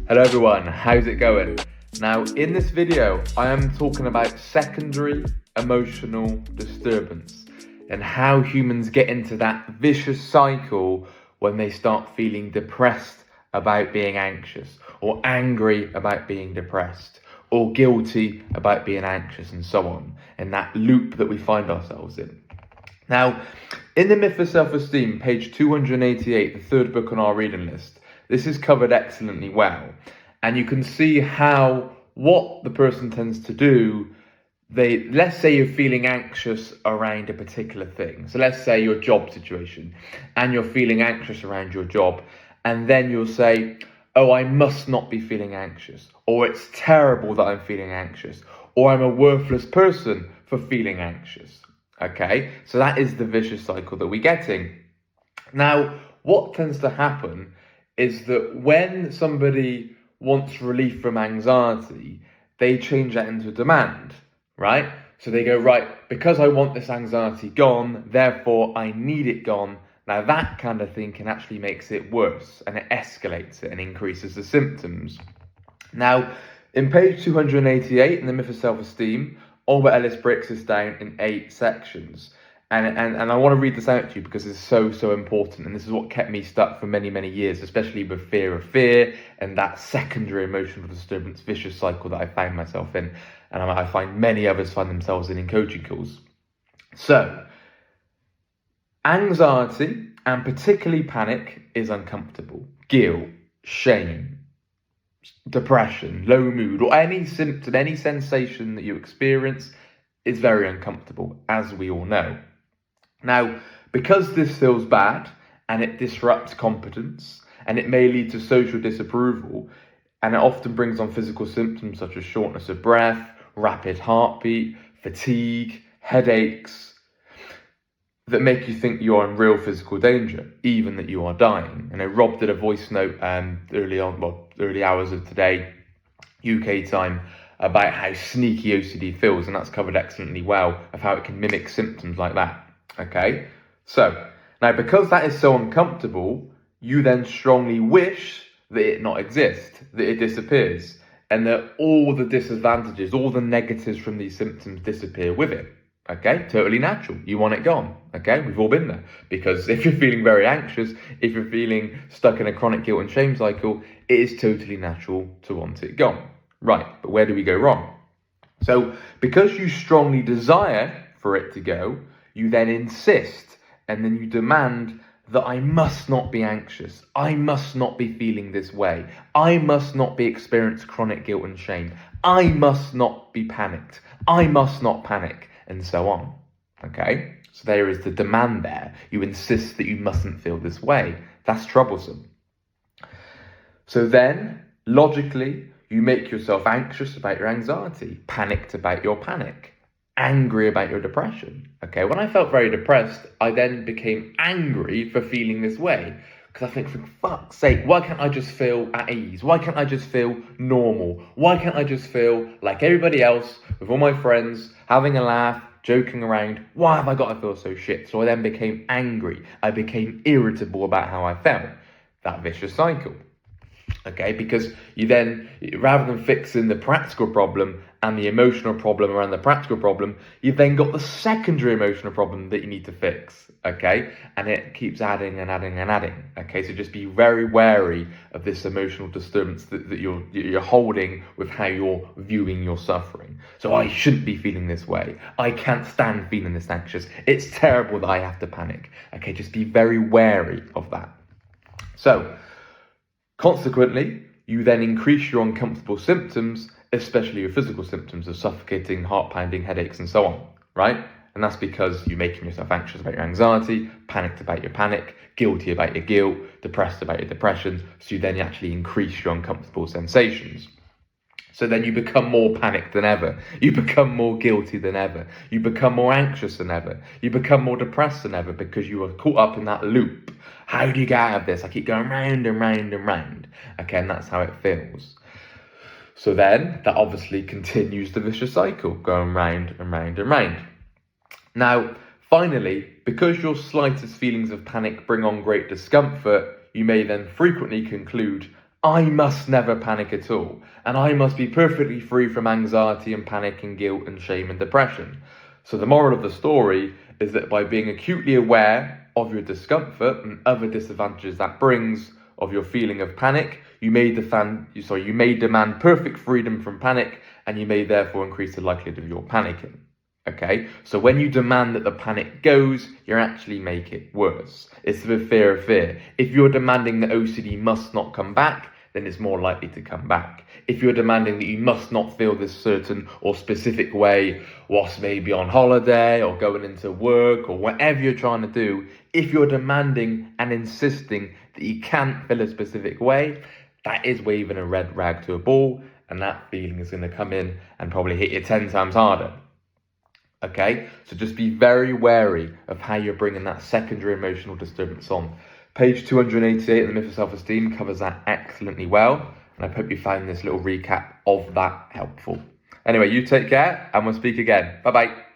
Hello everyone, how's it going? Now in this video I am talking about secondary emotional disturbance and how humans get into that vicious cycle when they start feeling depressed about being anxious, or angry about being depressed, or guilty about being anxious, and so on, and that loop that we find ourselves in. Now, in The Myth of Self-Esteem, page 288, the third book on our reading list, this is covered excellently well. And you can see how what the person tends to do, let's say you're feeling anxious around a particular thing. So let's say your job situation, and you're feeling anxious around your job, and then you'll say, oh, I must not be feeling anxious, or it's terrible that I'm feeling anxious, or I'm a worthless person for feeling anxious. Okay, so that is the vicious cycle that we're getting. Now, what tends to happen is that when somebody wants relief from anxiety, they change that into a demand, right? So they go, right, because I want this anxiety gone, therefore I need it gone. Now that kind of thinking actually makes it worse, and it escalates it and increases the symptoms. Now, in page 288 in The Myth of Self-Esteem, Albert Ellis breaks this down in 8 sections. And I want to read this out to you because it's so important. And this is what kept me stuck for many, many years, especially with fear of fear and that secondary emotional disturbance vicious cycle that I found myself in. And I find many others find themselves in coaching calls. So, anxiety, and particularly panic, is uncomfortable. Guilt, shame, depression, low mood, or any symptom, any sensation that you experience is very uncomfortable, as we all know. Now, because this feels bad and it disrupts competence and it may lead to social disapproval, and it often brings on physical symptoms such as shortness of breath, rapid heartbeat, fatigue, headaches, that make you think you're in real physical danger, even that you are dying. And Rob did a voice note early hours of today, UK time, about how sneaky OCD feels, and that's covered excellently well of how it can mimic symptoms like that. Okay, so now because that is so uncomfortable, you then strongly wish that it not exist, that it disappears, and that all the disadvantages, all the negatives from these symptoms disappear with it. Okay, totally natural. You want it gone. Okay, we've all been there. Because if you're feeling very anxious, if you're feeling stuck in a chronic guilt and shame cycle, it is totally natural to want it gone. Right, but where do we go wrong? So, because you strongly desire for it to go, you then insist and then you demand that I must not be anxious. I must not be feeling this way. I must not be experiencing chronic guilt and shame. I must not be panicked. I must not panic, and so on. Okay? So there is the demand there. You insist that you mustn't feel this way. That's troublesome. So then, logically, you make yourself anxious about your anxiety, panicked about your panic, angry about your depression. Okay, when I felt very depressed, I then became angry for feeling this way. Because I think, for fuck's sake, why can't I just feel at ease? Why can't I just feel normal? Why can't I just feel like everybody else, with all my friends, having a laugh, joking around? Why have I got to feel so shit? So I then became angry. I became irritable about how I felt. That vicious cycle. Okay, because you then, rather than fixing the practical problem and the emotional problem around the practical problem, you've then got the secondary emotional problem that you need to fix. Okay, and it keeps adding and adding and adding. Okay, so just be very wary of this emotional disturbance that you're holding with how you're viewing your suffering. So I shouldn't be feeling this way. I can't stand feeling this anxious. It's terrible that I have to panic. Okay, just be very wary of that. So, consequently, you then increase your uncomfortable symptoms, especially your physical symptoms of suffocating, heart pounding, headaches, and so on, right? And that's because you're making yourself anxious about your anxiety, panicked about your panic, guilty about your guilt, depressed about your depression, so you then actually increase your uncomfortable sensations. So then you become more panicked than ever. You become more guilty than ever. You become more anxious than ever. You become more depressed than ever because you are caught up in that loop. How do you get out of this? I keep going round and round and round. Okay, and that's how it feels. So then that obviously continues the vicious cycle, going round and round and round. Now, finally, because your slightest feelings of panic bring on great discomfort, you may then frequently conclude, I must never panic at all, and I must be perfectly free from anxiety and panic and guilt and shame and depression. So the moral of the story is that by being acutely aware of your discomfort and other disadvantages that brings of your feeling of panic, you may demand perfect freedom from panic, and you may therefore increase the likelihood of your panicking. Okay, so when you demand that the panic goes, you actually make it worse. It's the fear of fear. If you're demanding that OCD must not come back, then it's more likely to come back. If you're demanding that you must not feel this certain or specific way, whilst maybe on holiday or going into work or whatever you're trying to do, if you're demanding and insisting that you can't feel a specific way, that is waving a red rag to a bull, and that feeling is going to come in and probably hit you 10 times harder. Okay, so just be very wary of how you're bringing that secondary emotional disturbance on. Page 288 of The Myth of Self-Esteem covers that excellently well, and I hope you found this little recap of that helpful. Anyway, you take care, and we'll speak again. Bye-bye.